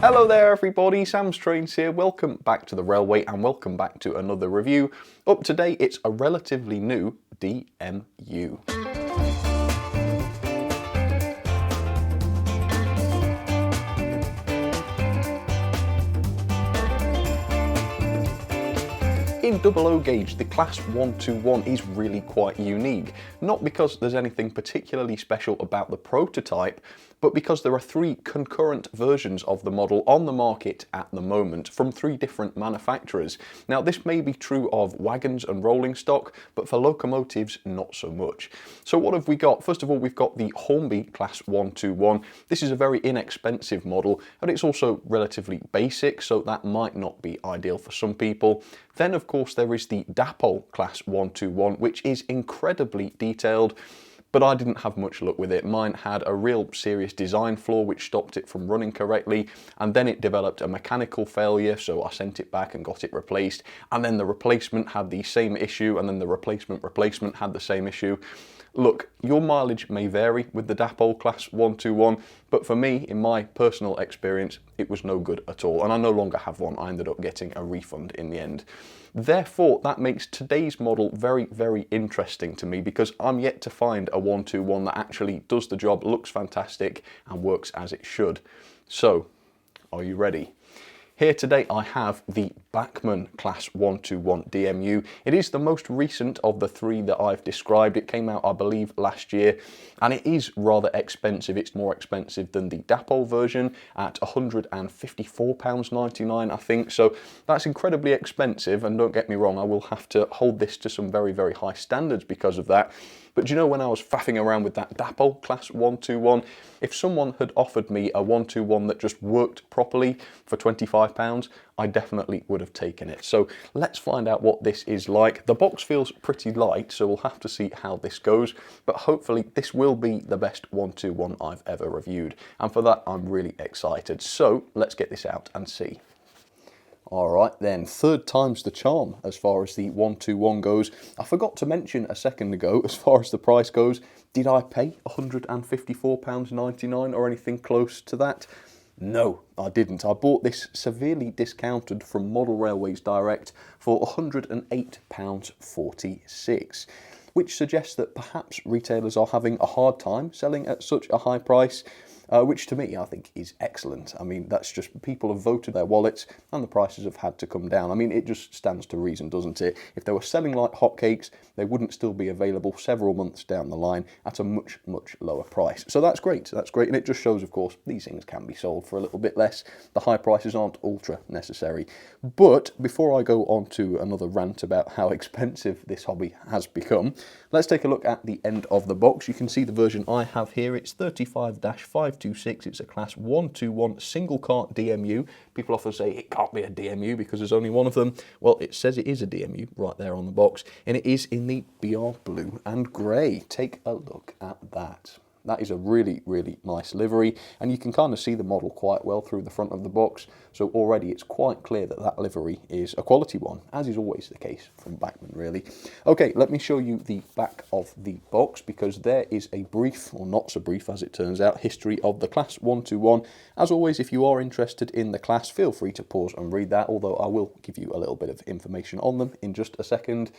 Hello there everybody, Sam's Trains here. Welcome back to the railway and welcome back to another review. Up today it's a relatively new DMU. In 00 gauge, the Class 121 is really quite unique, not because there's anything particularly special about the prototype, but because there are 3 concurrent versions of the model on the market at the moment from 3 different manufacturers. Now this may be true of wagons and rolling stock, but for locomotives not so much. So what have we got? First of all, we've got the Hornby Class 121. This is a very inexpensive model, and it's also relatively basic, so that might not be ideal for some people. Then of course there is the Dapol Class 121, which is incredibly detailed, but I didn't have much luck with it. Mine had a real serious design flaw which stopped it from running correctly, and then it developed a mechanical failure, so I sent it back and got it replaced, and then the replacement had the same issue, and then the replacement had the same issue. Look, your mileage may vary with the Dapol Class 121, but for me, in my personal experience, it was no good at all, and I no longer have one. I ended up getting a refund in the end. Therefore, that makes today's model very, very interesting to me because I'm yet to find a 121 that actually does the job, looks fantastic, and works as it should. So, are you ready? Here today I have the Bachmann Class 121 DMU. It is the most recent of the 3 that I've described. It came out, I believe, last year, and it is rather expensive. It's more expensive than the Dapol version at £154.99, I think. So that's incredibly expensive, and don't get me wrong, I will have to hold this to some very, very high standards because of that. But do you know, when I was faffing around with that Dapol Class 121, if someone had offered me a 121 that just worked properly for £25, I definitely would have taken it. So let's find out what this is like. The box feels pretty light, so we'll have to see how this goes, but hopefully this will be the best 121 I've ever reviewed. And for that, I'm really excited. So let's get this out and see. Alright then, 3rd time's the charm as far as the 121 goes. I forgot to mention a second ago, as far as the price goes, did I pay £154.99 or anything close to that? No, I didn't. I bought this severely discounted from Model Railways Direct for £108.46, which suggests that perhaps retailers are having a hard time selling at such a high price. Which to me I think is excellent. I mean, that's just, people have voted their wallets and the prices have had to come down. I mean, it just stands to reason, doesn't it? If they were selling like hotcakes, they wouldn't still be available several months down the line at a much, much lower price. So that's great, and it just shows, of course, these things can be sold for a little bit less. The high prices aren't ultra necessary. But before I go on to another rant about how expensive this hobby has become, let's take a look at the end of the box. You can see the version I have here. It's 35-526. It's a Class 121 single cart DMU. People often say it can't be a DMU because there's only one of them. Well, it says it is a DMU right there on the box, and it is in the BR blue and grey. Take a look at that. That is a really, really nice livery, and you can kind of see the model quite well through the front of the box, so already it's quite clear that that livery is a quality one, as is always the case from Bachmann, really. Okay, let me show you the back of the box, because there is a brief, or not so brief as it turns out, history of the Class 121. As always, if you are interested in the class, feel free to pause and read that, although I will give you a little bit of information on them in just a second.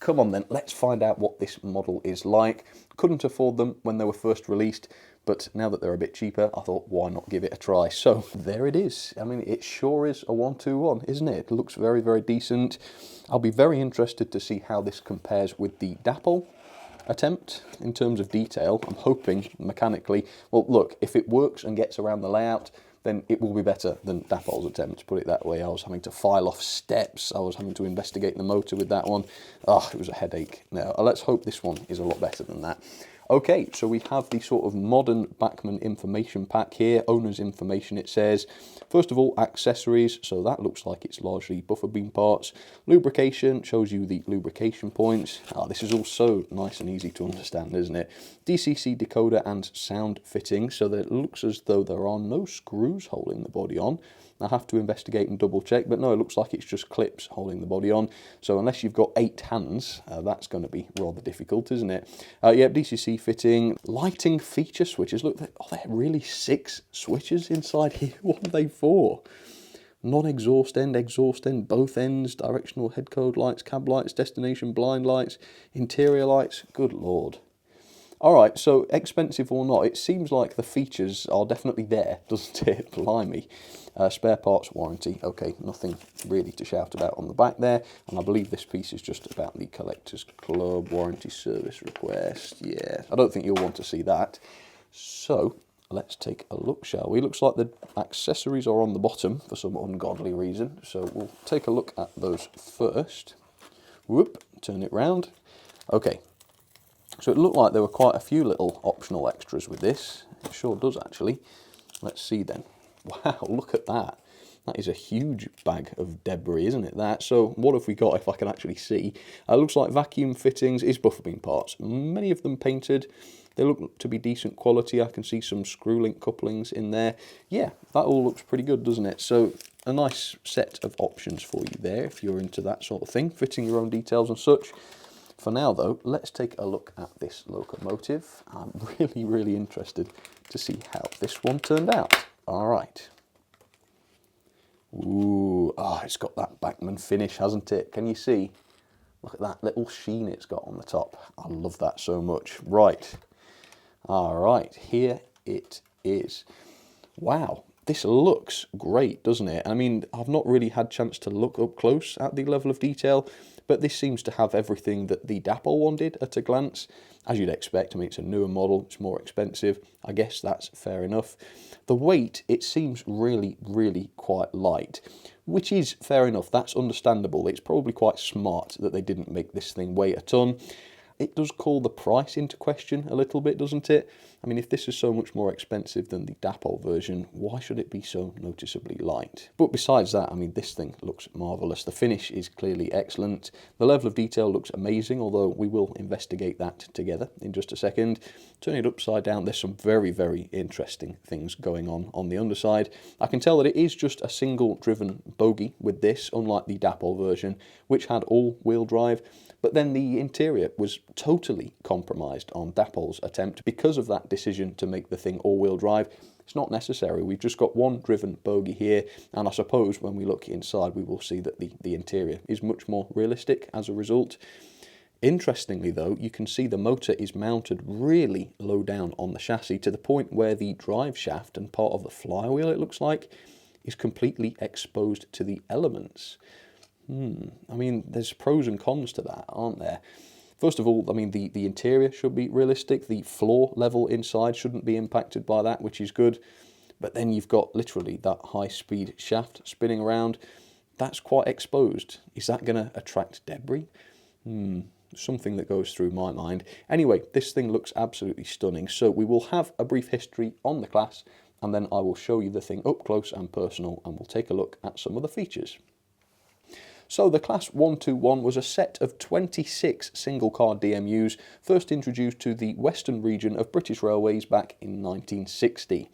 Come on then, let's find out what this model is like. Couldn't afford them when they were first released, but now that they're a bit cheaper, I thought, why not give it a try? So there it is. I mean, it sure is a 121, isn't it? It looks very, very decent. I'll be very interested to see how this compares with the Dapol attempt in terms of detail. I'm hoping mechanically, well, look, if it works and gets around the layout, then it will be better than Dapol's attempt, put it that way. I was having to file off steps, I was having to investigate the motor with that one. Oh, it was a headache. Now, let's hope this one is a lot better than that. Okay, so we have the sort of modern Bachmann information pack here, owner's information it says. First of all, accessories, so that looks like it's largely buffer beam parts. Lubrication, shows you the lubrication points. This is all so nice and easy to understand, isn't it? DCC decoder and sound fitting, so that it looks as though there are no screws holding the body on. I have to investigate and double check, but no, it looks like it's just clips holding the body on. So unless you've got 8 hands, that's going to be rather difficult, isn't it? Yeah, DCC fitting, lighting feature switches. Look, there really 6 switches inside here. What are they for? Non-exhaust end, exhaust end, both ends, directional head code lights, cab lights, destination blind lights, interior lights. Good Lord. Alright, so expensive or not, it seems like the features are definitely there, doesn't it? Blimey. Spare parts warranty. Okay, nothing really to shout about on the back there. And I believe this piece is just about the Collectors Club warranty service request. Yeah, I don't think you'll want to see that. So let's take a look, shall we? Looks like the accessories are on the bottom for some ungodly reason. So we'll take a look at those first. Whoop, turn it round. Okay, so it looked like there were quite a few little optional extras with this. It sure does, actually. Let's see then. Wow, look at that. That is a huge bag of debris, isn't it, that? So what have we got, if I can actually see? Looks like vacuum fittings is buffer beam parts. Many of them painted. They look to be decent quality. I can see some screw link couplings in there. Yeah, that all looks pretty good, doesn't it? So a nice set of options for you there if you're into that sort of thing, fitting your own details and such. For now, though, let's take a look at this locomotive. I'm really interested to see how this one turned out. All right. Ooh, it's got that Bachmann finish, hasn't it? Can you see? Look at that little sheen it's got on the top. I love that so much. Right. All right, here it is. Wow, this looks great, doesn't it? I mean, I've not really had a chance to look up close at the level of detail, but this seems to have everything that the Dapol one did at a glance. As you'd expect, I mean, it's a newer model, it's more expensive. I guess that's fair enough. The weight, it seems really quite light, which is fair enough. That's understandable. It's probably quite smart that they didn't make this thing weigh a ton. It does call the price into question a little bit, doesn't it? I mean, if this is so much more expensive than the Dapol version, why should it be so noticeably light? But besides that, I mean, this thing looks marvellous. The finish is clearly excellent. The level of detail looks amazing, although we will investigate that together in just a second. Turn it upside down, there's some very interesting things going on the underside. I can tell that it is just a single driven bogie with this, unlike the Dapol version, which had all-wheel drive. But then the interior was totally compromised on Dapol's attempt because of that decision to make the thing all-wheel drive. It's not necessary. We've just got one driven bogie here, and I suppose when we look inside we will see that the interior is much more realistic as a result. Interestingly though, you can see the motor is mounted really low down on the chassis to the point where the drive shaft and part of the flywheel, it looks like, is completely exposed to the elements. I mean, there's pros and cons to that, aren't there? First of all, I mean, the interior should be realistic. The floor level inside shouldn't be impacted by that, which is good. But then you've got literally that high-speed shaft spinning around. That's quite exposed. Is that going to attract debris? Something that goes through my mind. Anyway, this thing looks absolutely stunning. So we will have a brief history on the class, and then I will show you the thing up close and personal, and we'll take a look at some of the features. So the Class 121 was a set of 26 single-car DMUs, first introduced to the western region of British Railways back in 1960.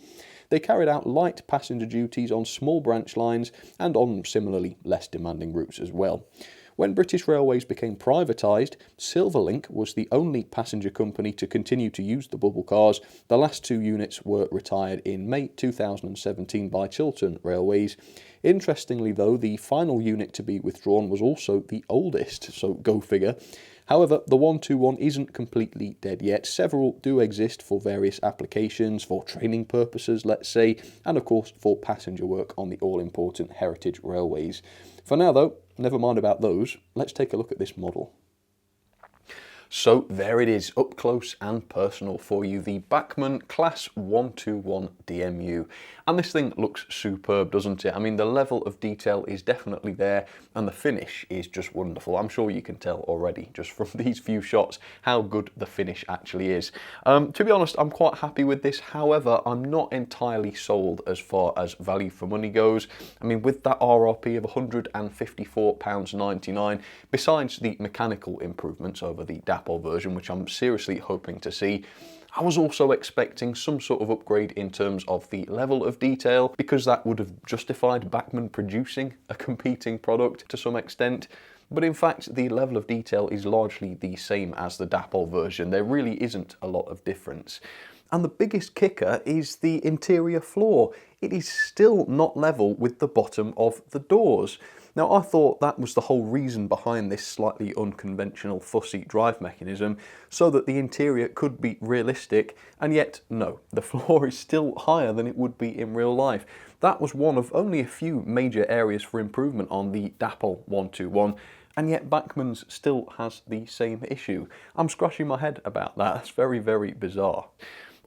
They carried out light passenger duties on small branch lines and on similarly less demanding routes as well. When British Railways became privatised, Silverlink was the only passenger company to continue to use the bubble cars. The last 2 units were retired in May 2017 by Chiltern Railways. Interestingly though, the final unit to be withdrawn was also the oldest, so go figure. However, the 121 isn't completely dead yet. Several do exist for various applications, for training purposes, let's say, and of course for passenger work on the all-important heritage railways. For now though, never mind about those, let's take a look at this model. So there it is, up close and personal for you, the Bachmann Class 121 DMU. And this thing looks superb, doesn't it? I mean, the level of detail is definitely there, and the finish is just wonderful. I'm sure you can tell already, just from these few shots, how good the finish actually is. To be honest, I'm quite happy with this. However, I'm not entirely sold as far as value for money goes. I mean, with that RRP of £154.99, besides the mechanical improvements over the Dapol version, which I'm seriously hoping to see, I was also expecting some sort of upgrade in terms of the level of detail, because that would have justified Bachmann producing a competing product to some extent. But in fact, the level of detail is largely the same as the Dapol version. There really isn't a lot of difference. And the biggest kicker is the interior floor. It is still not level with the bottom of the doors. Now, I thought that was the whole reason behind this slightly unconventional fussy drive mechanism, so that the interior could be realistic, and yet no, the floor is still higher than it would be in real life. That was one of only a few major areas for improvement on the Dapol 121, and yet Bachmann's still has the same issue. I'm scratching my head about that. That's very, very bizarre.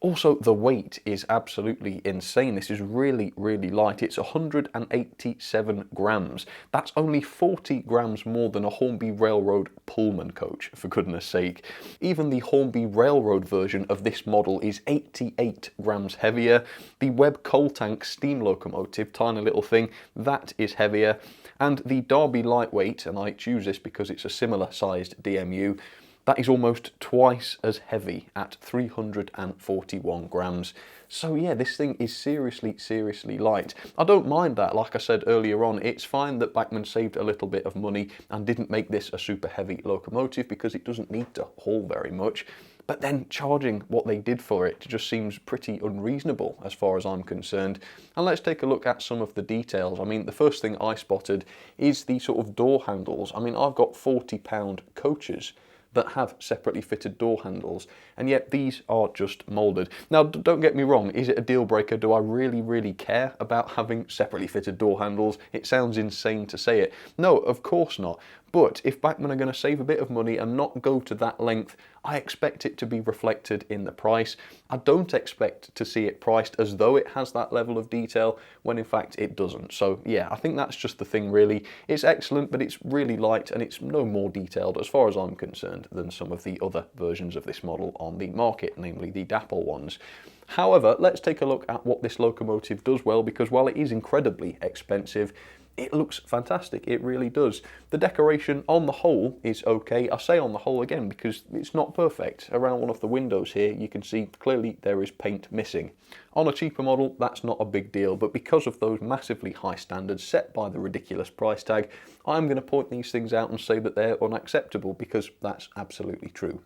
Also, the weight is absolutely insane. This is really, really light. It's 187 grams. That's only 40 grams more than a Hornby Railroad Pullman coach, for goodness sake. Even the Hornby Railroad version of this model is 88 grams heavier. The Webb coal tank steam locomotive, tiny little thing, that is heavier. And the Derby lightweight, and I choose this because it's a similar sized DMU, that is almost twice as heavy at 341 grams. So yeah, this thing is seriously, seriously light. I don't mind that. Like I said earlier on, it's fine that Bachmann saved a little bit of money and didn't make this a super heavy locomotive, because it doesn't need to haul very much. But then charging what they did for it just seems pretty unreasonable as far as I'm concerned. And let's take a look at some of the details. I mean, the first thing I spotted is the sort of door handles. I mean, I've got 40-pound coaches that have separately fitted door handles, and yet these are just moulded. Now, don't get me wrong, is it a deal breaker? Do I really, really care about having separately fitted door handles? It sounds insane to say it. No, of course not. But if Bachmann are going to save a bit of money and not go to that length, I expect it to be reflected in the price. I don't expect to see it priced as though it has that level of detail, when in fact it doesn't. So yeah, I think that's just the thing really. It's excellent, but it's really light, and it's no more detailed as far as I'm concerned than some of the other versions of this model on the market, namely the Dapol ones. However, let's take a look at what this locomotive does well, because while it is incredibly expensive, it looks fantastic. It really does. The decoration on the whole is okay. I say on the whole again because it's not perfect. Around one of the windows here, you can see clearly there is paint missing. On a cheaper model, that's not a big deal, but because of those massively high standards set by the ridiculous price tag, I'm going to point these things out and say that they're unacceptable, because that's absolutely true.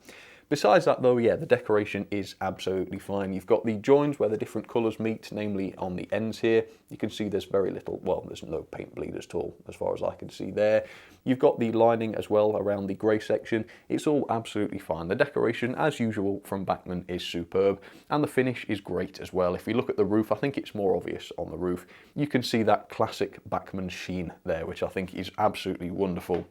Besides that though, yeah, the decoration is absolutely fine. You've got the joins where the different colours meet, namely on the ends here. You can see there's very little, well, there's no paint bleed at all, as far as I can see there. You've got the lining as well around the grey section. It's all absolutely fine. The decoration, as usual from Bachmann, is superb, and the finish is great as well. If we look at the roof, I think it's more obvious on the roof. You can see that classic Bachmann sheen there, which I think is absolutely wonderful.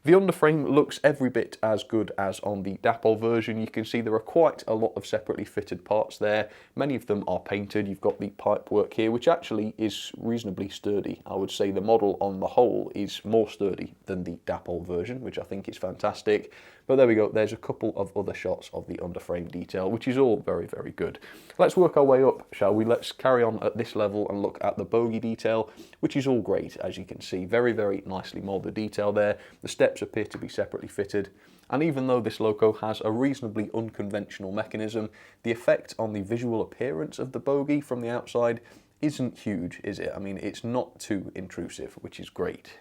The underframe looks every bit as good as on the Dapol version. You can see there are quite a lot of separately fitted parts there. Many of them are painted. You've got the pipework here, which actually is reasonably sturdy. I would say the model on the whole is more sturdy than the Dapol version, which I think is fantastic. But there we go, there's a couple of other shots of the underframe detail, which is all very, very good. Let's work our way up, shall we? Let's carry on at this level and look at the bogie detail, which is all great, as you can see. Very, very nicely moulded detail there. The steps appear to be separately fitted. And even though this loco has a reasonably unconventional mechanism, the effect on the visual appearance of the bogie from the outside isn't huge, is it? I mean, it's not too intrusive, which is great.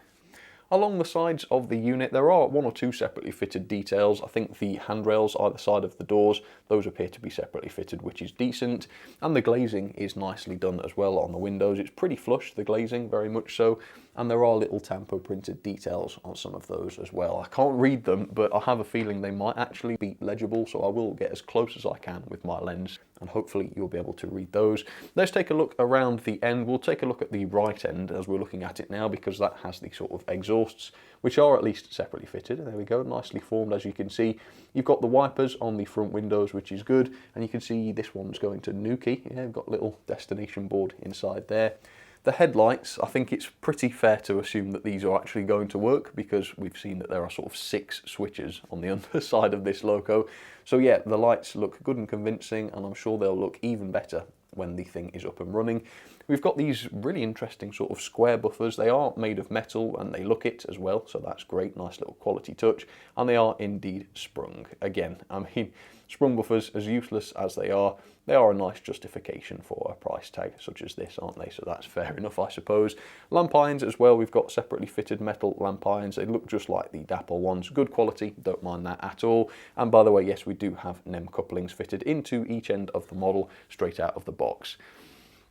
Along the sides of the unit, there are one or two separately fitted details. I think the handrails either side of the doors, those appear to be separately fitted, which is decent. And the glazing is nicely done as well on the windows. It's pretty flush, the glazing, very much so. And there are little tampo printed details on some of those as well. I can't read them, but I have a feeling they might actually be legible, so I will get as close as I can with my lens, and hopefully you'll be able to read those. Let's take a look around the end. We'll take a look at the right end as we're looking at it now, because that has the sort of exhausts, which are at least separately fitted. There we go, nicely formed, as you can see. You've got the wipers on the front windows, which is good, and you can see this one's going to Nuki. Yeah, we've got a little destination board inside there. The headlights, I think it's pretty fair to assume that these are actually going to work, because we've seen that there are sort of 6 switches on the underside of this loco. So yeah, the lights look good and convincing, and I'm sure they'll look even better when the thing is up and running. We've got these really interesting sort of square buffers. They are made of metal and they look it as well, so that's great, nice little quality touch. And they are indeed sprung. Again, I mean, sprung buffers, as useless as they are a nice justification for a price tag such as this, aren't they? So that's fair enough, I suppose. Lamp irons as well, we've got separately fitted metal lamp irons. They look just like the Dapple ones. Good quality, don't mind that at all. And by the way, yes, we do have NEM couplings fitted into each end of the model straight out of the box.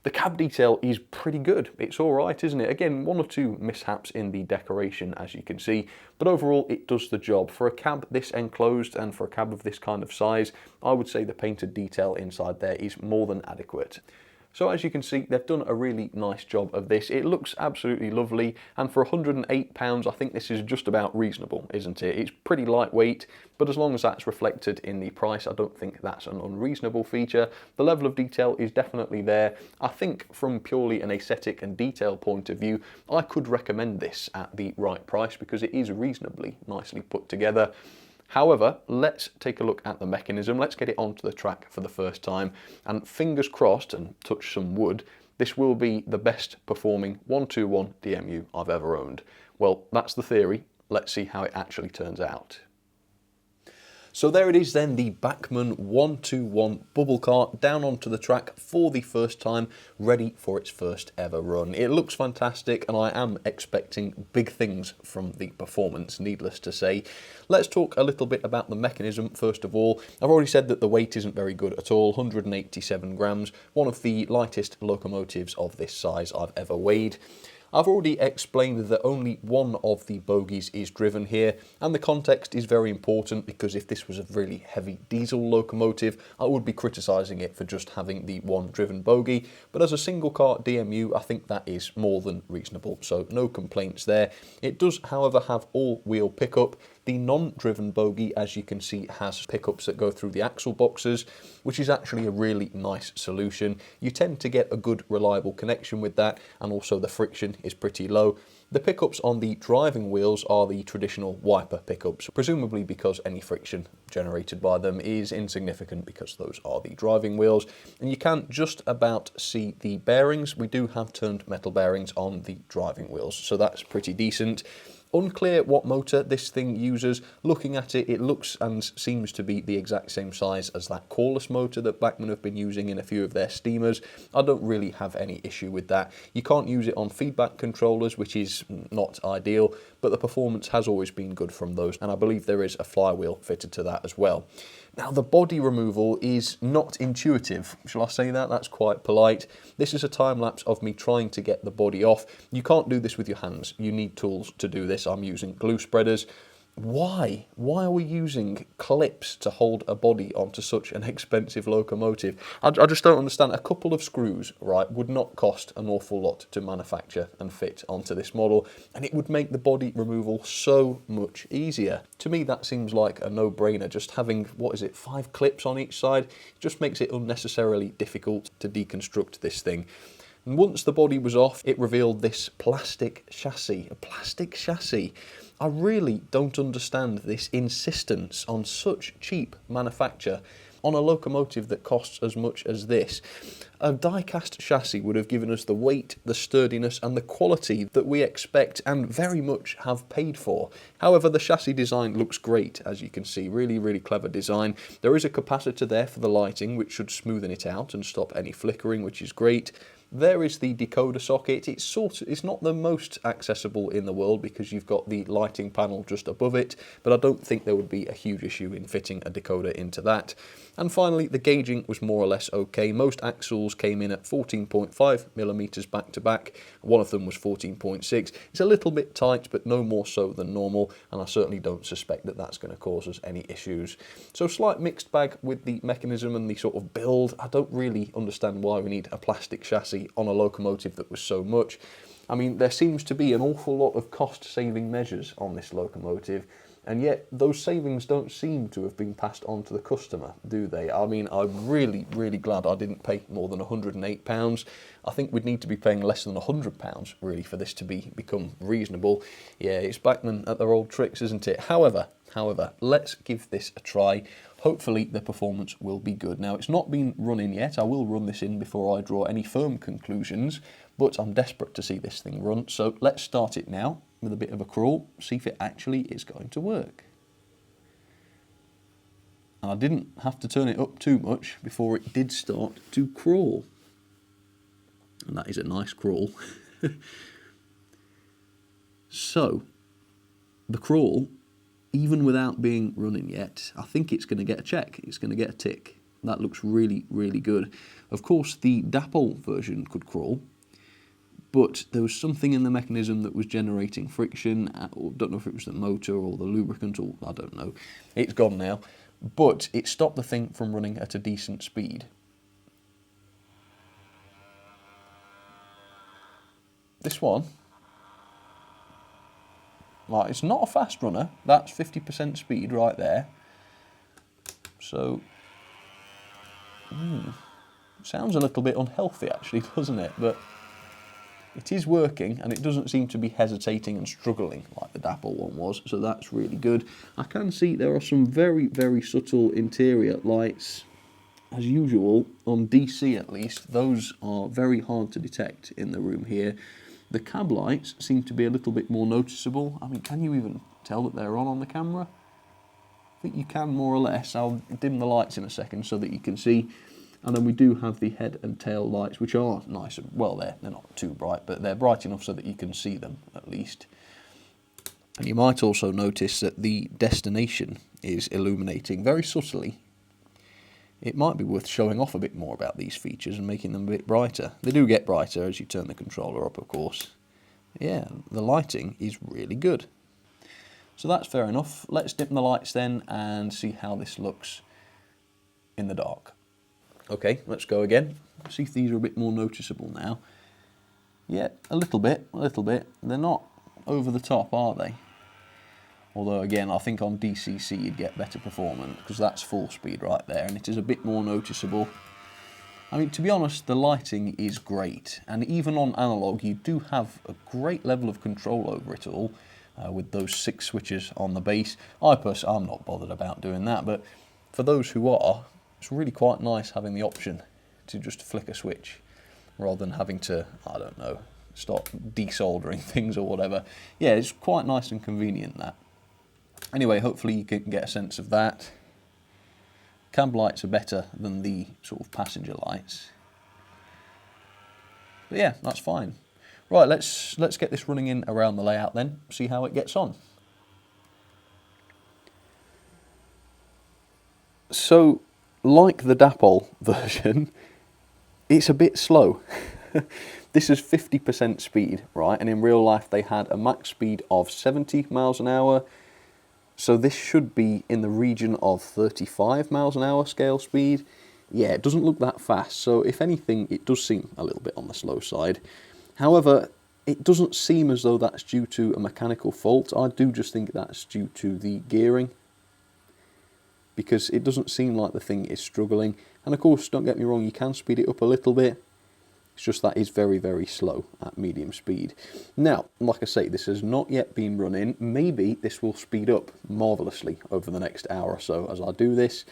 The cab detail is pretty good. It's all right, isn't it? Again, one or two mishaps in the decoration, as you can see, but overall it does the job. For a cab this enclosed and for a cab of this kind of size, I would say the painted detail inside there is more than adequate. So as you can see, they've done a really nice job of this. It looks absolutely lovely, and for £108, I think this is just about reasonable, isn't it? It's pretty lightweight, but as long as that's reflected in the price, I don't think that's an unreasonable feature. The level of detail is definitely there. I think from purely an aesthetic and detail point of view, I could recommend this at the right price because it is reasonably nicely put together. However, let's take a look at the mechanism. Let's get it onto the track for the first time, and fingers crossed, and touch some wood, this will be the best performing 121 DMU I've ever owned. Well, that's the theory. Let's see how it actually turns out. So there it is then, the Bachmann 121 bubble cart down onto the track for the first time, ready for its first ever run. It looks fantastic and I am expecting big things from the performance, needless to say. Let's talk a little bit about the mechanism first of all. I've already said that the weight isn't very good at all, 187 grams, one of the lightest locomotives of this size I've ever weighed. I've already explained that only one of the bogies is driven here, and the context is very important because if this was a really heavy diesel locomotive, I would be criticising it for just having the one driven bogie, but as a single cart DMU, I think that is more than reasonable, so no complaints there. It does, however, have all-wheel pickup. The non-driven bogie, as you can see, has pickups that go through the axle boxes, which is actually a really nice solution. You tend to get a good, reliable connection with that, and also the friction is pretty low. The pickups on the driving wheels are the traditional wiper pickups, presumably because any friction generated by them is insignificant because those are the driving wheels. And you can just about see the bearings. We do have turned metal bearings on the driving wheels, so that's pretty decent. Unclear what motor this thing uses. Looking at it, it looks and seems to be the exact same size as that cordless motor that Bachmann have been using in a few of their steamers. I don't really have any issue with that. You can't use it on feedback controllers, which is not ideal, but the performance has always been good from those, and I believe there is a flywheel fitted to that as well. Now, the body removal is not intuitive. Shall I say that? That's quite polite. This is a time lapse of me trying to get the body off. You can't do this with your hands. You need tools to do this. I'm using glue spreaders. Why? Why are we using clips to hold a body onto such an expensive locomotive? I just don't understand. A couple of screws, right, would not cost an awful lot to manufacture and fit onto this model, and it would make the body removal so much easier. To me, that seems like a no-brainer. Just having, 5 clips on each side, just makes it unnecessarily difficult to deconstruct this thing. And once the body was off, it revealed this plastic chassis. A plastic chassis. I really don't understand this insistence on such cheap manufacture on a locomotive that costs as much as this. A die-cast chassis would have given us the weight, the sturdiness and the quality that we expect and very much have paid for. However, the chassis design looks great, as you can see. Really, really clever design. There is a capacitor there for the lighting, which should smoothen it out and stop any flickering, which is great. There is the decoder socket. It's not the most accessible in the world because you've got the lighting panel just above it, but I don't think there would be a huge issue in fitting a decoder into that. And finally, the gauging was more or less okay. Most axles came in at 14.5mm back to back. One of them was 14.6. It's a little bit tight, but no more so than normal, and I certainly don't suspect that that's going to cause us any issues. So slight mixed bag with the mechanism and the sort of build. I don't really understand why we need a plastic chassis on a locomotive that was so much. I mean, there seems to be an awful lot of cost-saving measures on this locomotive, and yet those savings don't seem to have been passed on to the customer, do they? I mean, I'm really, really glad I didn't pay more than £108. I think we'd need to be paying less than £100, really, for this to become reasonable. Yeah, it's Bachmann at their old tricks, isn't it? However, let's give this a try. Hopefully the performance will be good. Now, it's not been run in yet. I will run this in before I draw any firm conclusions, but I'm desperate to see this thing run. So let's start it now with a bit of a crawl, see if it actually is going to work. And I didn't have to turn it up too much before it did start to crawl. And that is a nice crawl. So, the crawl, even without being running yet, I think it's going to get a check. It's going to get a tick. That looks really, really good. Of course, the Dapple version could crawl, but there was something in the mechanism that was generating friction. I don't know if it was the motor or the lubricant, or I don't know. It's gone now, but it stopped the thing from running at a decent speed. This one, like, it's not a fast runner. That's 50% speed right there. So, sounds a little bit unhealthy actually, doesn't it? But it is working, and it doesn't seem to be hesitating and struggling like the Dapple one was, so that's really good. I can see there are some very, very subtle interior lights. As usual, on DC at least, those are very hard to detect in the room here. The cab lights seem to be a little bit more noticeable. I mean, can you even tell that they're on the camera? I think you can, more or less. I'll dim the lights in a second so that you can see. And then we do have the head and tail lights, which are nice. Well, they're not too bright, but they're bright enough so that you can see them, at least. And you might also notice that the destination is illuminating very subtly. It might be worth showing off a bit more about these features and making them a bit brighter. They do get brighter as you turn the controller up, of course. Yeah, the lighting is really good. So that's fair enough. Let's dim the lights then and see how this looks in the dark. Okay, let's go again. See if these are a bit more noticeable now. Yeah, a little bit. They're not over the top, are they? Although, again, I think on DCC you'd get better performance, because that's full speed right there, and it is a bit more noticeable. I mean, to be honest, the lighting is great, and even on analog you do have a great level of control over it all, with those 6 switches on the base. I'm not bothered about doing that, but for those who are, it's really quite nice having the option to just flick a switch, rather than having to, I don't know, start desoldering things or whatever. Yeah, it's quite nice and convenient, that. Anyway, hopefully you can get a sense of that. Cab lights are better than the sort of passenger lights. But yeah, that's fine. Right, let's get this running in around the layout then, see how it gets on. So, like the Dapple version, it's a bit slow. This is 50% speed, right? And in real life they had a max speed of 70 miles an hour. So this should be in the region of 35 miles an hour scale speed. Yeah, it doesn't look that fast, so if anything, it does seem a little bit on the slow side. However, it doesn't seem as though that's due to a mechanical fault. I do just think that's due to the gearing, because it doesn't seem like the thing is struggling. And of course, don't get me wrong, you can speed it up a little bit. It's just that is very, very slow at medium speed. Now, like I say, this has not yet been run in. Maybe this will speed up marvellously over the next hour or so as I do this.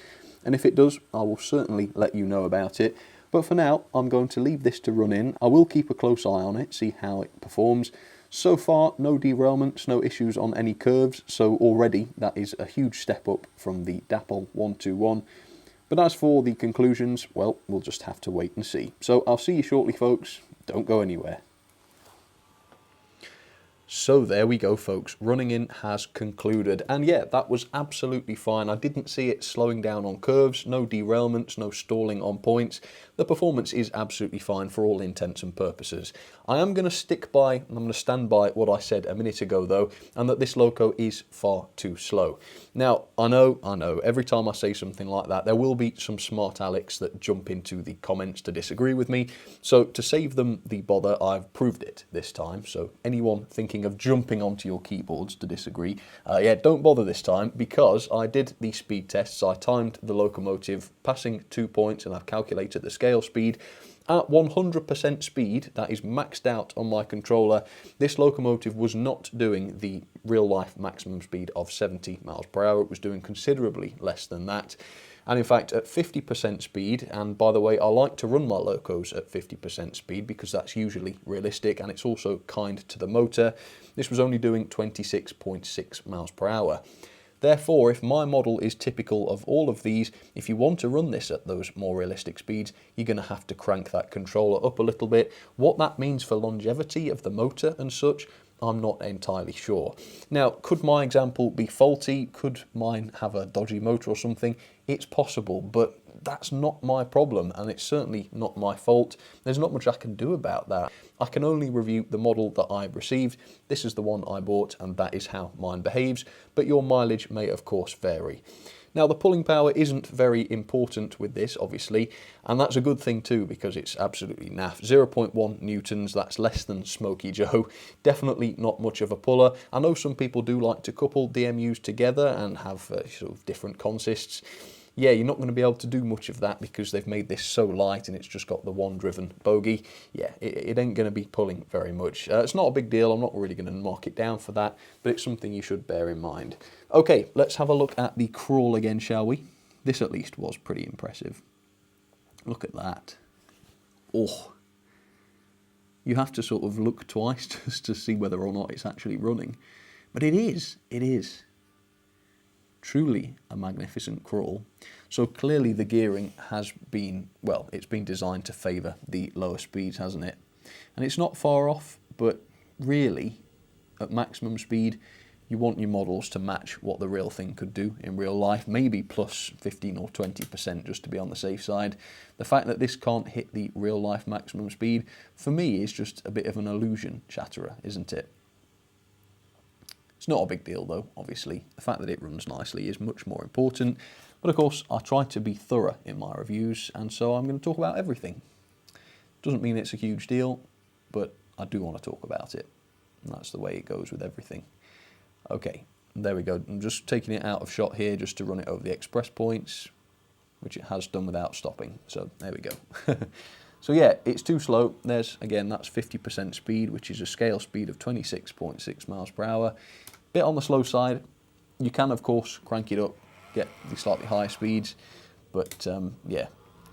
And if it does, I will certainly let you know about it. But for now, I'm going to leave this to run in. I will keep a close eye on it, see how it performs. So far, no derailments, no issues on any curves. So already, that is a huge step up from the Dapple 121. But as for the conclusions, well, we'll just have to wait and see. So I'll see you shortly, folks. Don't go anywhere. So there we go, folks. Running in has concluded. And yeah, that was absolutely fine. I didn't see it slowing down on curves, no derailments, no stalling on points. The performance is absolutely fine for all intents and purposes. I am going to stick by, and I'm going to stand by what I said a minute ago though, and that this loco is far too slow. Now, I know, every time I say something like that, there will be some smart Alex that jump into the comments to disagree with me. So to save them the bother, I've proved it this time. So anyone thinking of jumping onto your keyboards to disagree, yeah, don't bother this time, because I did the speed tests. I timed the locomotive passing 2 points, and I've calculated the scale speed. At 100% speed, that is maxed out on my controller, this locomotive was not doing the real-life maximum speed of 70 miles per hour. It was doing considerably less than that. And in fact, at 50% speed, and by the way, I like to run my locos at 50% speed because that's usually realistic and it's also kind to the motor, this was only doing 26.6 miles per hour. Therefore, if my model is typical of all of these, if you want to run this at those more realistic speeds, you're going to have to crank that controller up a little bit. What that means for longevity of the motor and such, I'm not entirely sure. Now, could my example be faulty? Could mine have a dodgy motor or something? It's possible, but that's not my problem, and it's certainly not my fault. There's not much I can do about that. I can only review the model that I received. This is the one I bought, and that is how mine behaves, but your mileage may of course vary. Now, the pulling power isn't very important with this, obviously, and that's a good thing too, because it's absolutely naff. 0.1 newtons, that's less than Smokey Joe. Definitely not much of a puller. I know some people do like to couple DMUs together and have sort of different consists. Yeah, you're not going to be able to do much of that because they've made this so light and it's just got the one driven bogie. Yeah, it ain't going to be pulling very much. It's not a big deal, I'm not really going to mark it down for that, but it's something you should bear in mind. Okay, let's have a look at the crawl again, shall we? This at least was pretty impressive. Look at that. Oh, you have to sort of look twice just to see whether or not it's actually running. But it is. Truly a magnificent crawl. So clearly the gearing has been, well, it's been designed to favour the lower speeds, hasn't it? And it's not far off, but really, at maximum speed, you want your models to match what the real thing could do in real life, maybe plus 15 or 20% just to be on the safe side. The fact that this can't hit the real life maximum speed, for me, is just a bit of an illusion chatterer, isn't it? It's not a big deal though, obviously. The fact that it runs nicely is much more important. But of course, I try to be thorough in my reviews, and so I'm going to talk about everything. Doesn't mean it's a huge deal, but I do want to talk about it. And that's the way it goes with everything. Okay, there we go. I'm just taking it out of shot here just to run it over the express points, which it has done without stopping. So there we go. So yeah, it's too slow. There's, again, that's 50% speed, which is a scale speed of 26.6 miles per hour. Bit on the slow side. You can, of course, crank it up, get the slightly higher speeds, but yeah,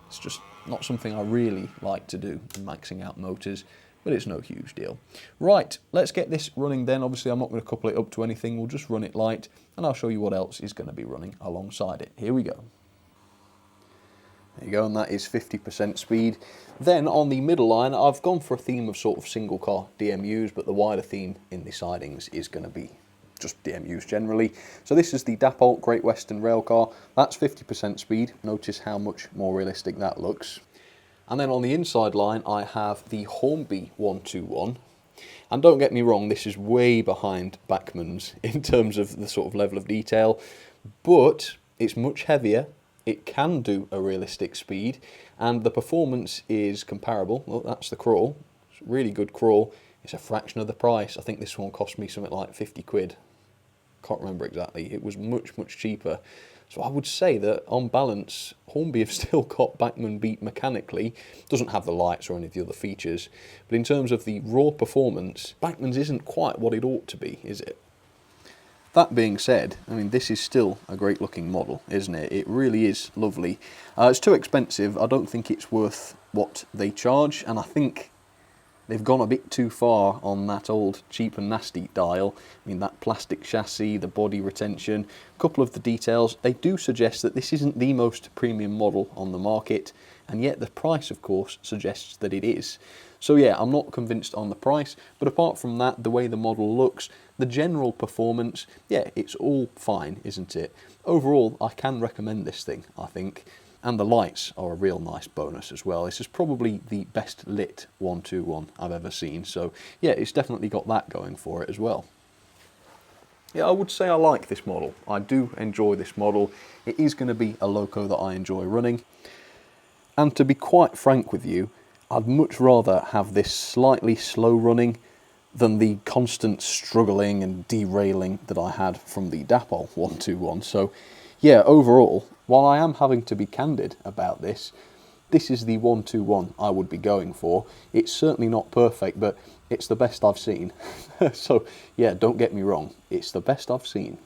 it's just not something I really like to do, maxing out motors, but it's no huge deal. Right, let's get this running then. Obviously, I'm not going to couple it up to anything. We'll just run it light, and I'll show you what else is going to be running alongside it. Here we go. There you go, and that is 50% speed. Then on the middle line, I've gone for a theme of sort of single car DMUs, but the wider theme in the sidings is going to be just DMUs generally. So this is the Dapol Great Western Railcar. That's 50% speed. Notice how much more realistic that looks. And then on the inside line, I have the Hornby 121. And don't get me wrong, this is way behind Bachmann's in terms of the sort of level of detail, but it's much heavier. It can do a realistic speed, and the performance is comparable. Well, that's the crawl. It's a really good crawl. It's a fraction of the price. I think this one cost me something like 50 quid. Can't remember exactly. It was much, much cheaper. So I would say that, on balance, Hornby have still got Bachmann beat mechanically. Doesn't have the lights or any of the other features. But in terms of the raw performance, Bachmann's isn't quite what it ought to be, is it? That being said, I mean, this is still a great looking model, isn't it? It really is lovely. It's too expensive. I don't think it's worth what they charge, and I think they've gone a bit too far on that old cheap and nasty dial. I mean, that plastic chassis, the body retention, a couple of the details, they do suggest that this isn't the most premium model on the market, and yet the price, of course, suggests that it is. So yeah, I'm not convinced on the price, but apart from that, the way the model looks, the general performance, yeah, it's all fine, isn't it? Overall, I can recommend this thing, I think. And the lights are a real nice bonus as well. This is probably the best lit 121 I've ever seen. So yeah, it's definitely got that going for it as well. Yeah, I would say I like this model. I do enjoy this model. It is going to be a loco that I enjoy running. And to be quite frank with you, I'd much rather have this slightly slow running than the constant struggling and derailing that I had from the Dapol 121. So yeah, overall, while I am having to be candid about this, this is the 121 I would be going for. It's certainly not perfect, but it's the best I've seen. So yeah, don't get me wrong, it's the best I've seen.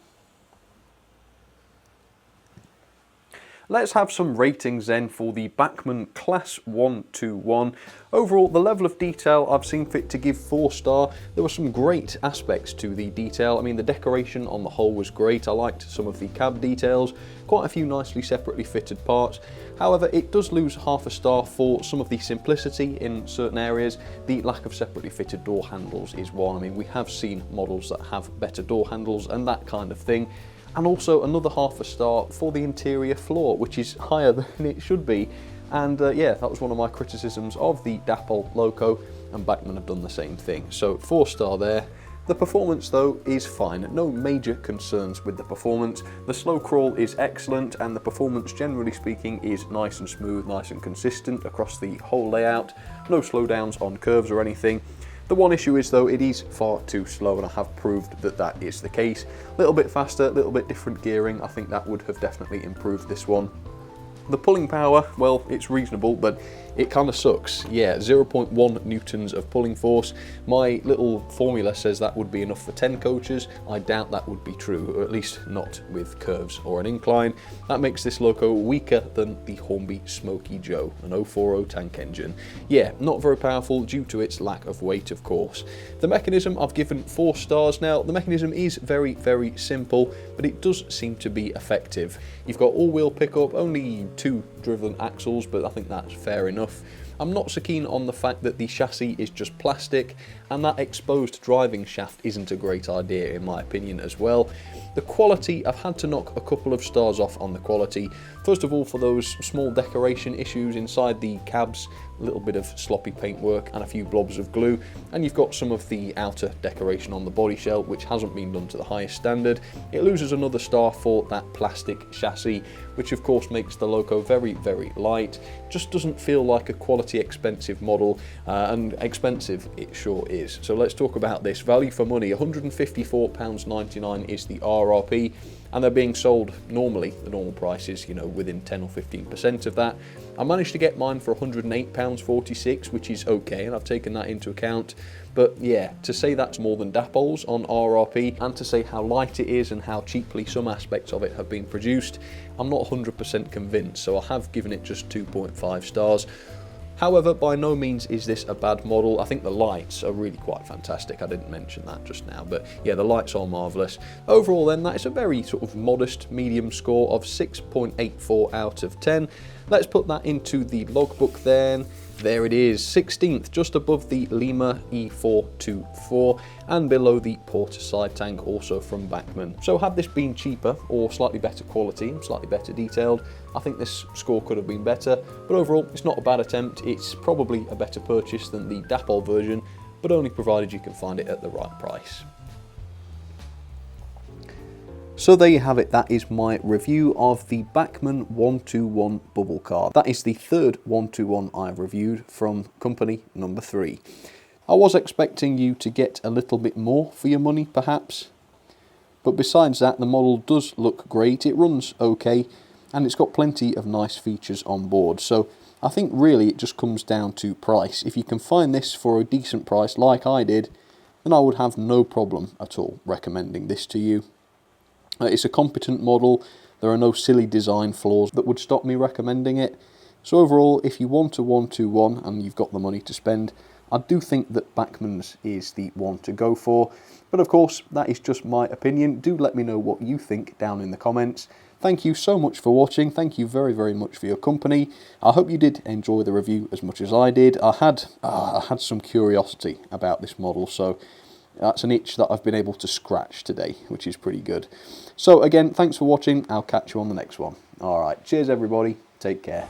Let's have some ratings then for the Bachmann Class 121. Overall, the level of detail I've seen fit to give 4-star. There were some great aspects to the detail. I mean, the decoration on the whole was great. I liked some of the cab details, quite a few nicely separately fitted parts. However, it does lose half a star for some of the simplicity in certain areas. The lack of separately fitted door handles is one. I mean, we have seen models that have better door handles and that kind of thing. And also another half a star for the interior floor, which is higher than it should be. And yeah, that was one of my criticisms of the Dapol loco, and Bachmann have done the same thing. So 4-star there. The performance though is fine, no major concerns with the performance. The slow crawl is excellent, and the performance generally speaking is nice and smooth, nice and consistent across the whole layout. No slowdowns on curves or anything. The one issue is though, it is far too slow, and I have proved that that is the case. A little bit faster, a little bit different gearing, I think that would have definitely improved this one. The pulling power, well, it's reasonable, but it kind of sucks. Yeah, 0.1 newtons of pulling force. My little formula says that would be enough for 10 coaches. I doubt that would be true, or at least not with curves or an incline. That makes this loco weaker than the Hornby Smoky Joe, an 040 tank engine. Yeah, not very powerful due to its lack of weight, of course. The mechanism, I've given 4 stars. Now, the mechanism is very, very simple, but it does seem to be effective. You've got all-wheel pickup, only 2 driven axles, but I think that's fair enough. I'm not so keen on the fact that the chassis is just plastic, and that exposed driving shaft isn't a great idea in my opinion as well. The quality, I've had to knock a couple of stars off on the quality. First of all, for those small decoration issues inside the cabs, a little bit of sloppy paintwork and a few blobs of glue, and you've got some of the outer decoration on the body shell which hasn't been done to the highest standard. It loses another star for that plastic chassis, which of course makes the loco very, very light. Just doesn't feel like a quality expensive model, and expensive it sure is. So let's talk about this. Value for money, £154.99 is the RRP, and they're being sold normally, the normal price is, you know, within 10 or 15% of that. I managed to get mine for £108.46, which is okay, and I've taken that into account. But yeah, to say that's more than Dapol's on RRP, and to say how light it is and how cheaply some aspects of it have been produced, I'm not 100% convinced, so I have given it just 2.5 stars. However, by no means is this a bad model. I think the lights are really quite fantastic. I didn't mention that just now, but yeah, the lights are marvellous. Overall then, that is a very sort of modest medium score of 6.84 out of 10. Let's put that into the logbook then. There it is, 16th, just above the Lima E424 and below the Porter side tank, also from Bachmann. So had this been cheaper or slightly better quality, slightly better detailed, I think this score could have been better, but overall it's not a bad attempt. It's probably a better purchase than the Dapol version, but only provided you can find it at the right price. So there you have it, that is my review of the Bachmann 121 bubble car. That is the third 121 I've reviewed from company number 3. I was expecting you to get a little bit more for your money perhaps, but besides that the model does look great, it runs okay, and it's got plenty of nice features on board. So I think really it just comes down to price. If you can find this for a decent price like I did, then I would have no problem at all recommending this to you. It's a competent model, there are no silly design flaws that would stop me recommending it. So overall, if you want a 121 and you've got the money to spend, I do think that Bachmann's is the one to go for. But of course, that is just my opinion. Do let me know what you think down in the comments. Thank you so much for watching. Thank you very, very much for your company. I hope you did enjoy the review as much as I did. I had some curiosity about this model, so that's an itch that I've been able to scratch today, which is pretty good. So again, thanks for watching. I'll catch you on the next one. All right, cheers everybody. Take care.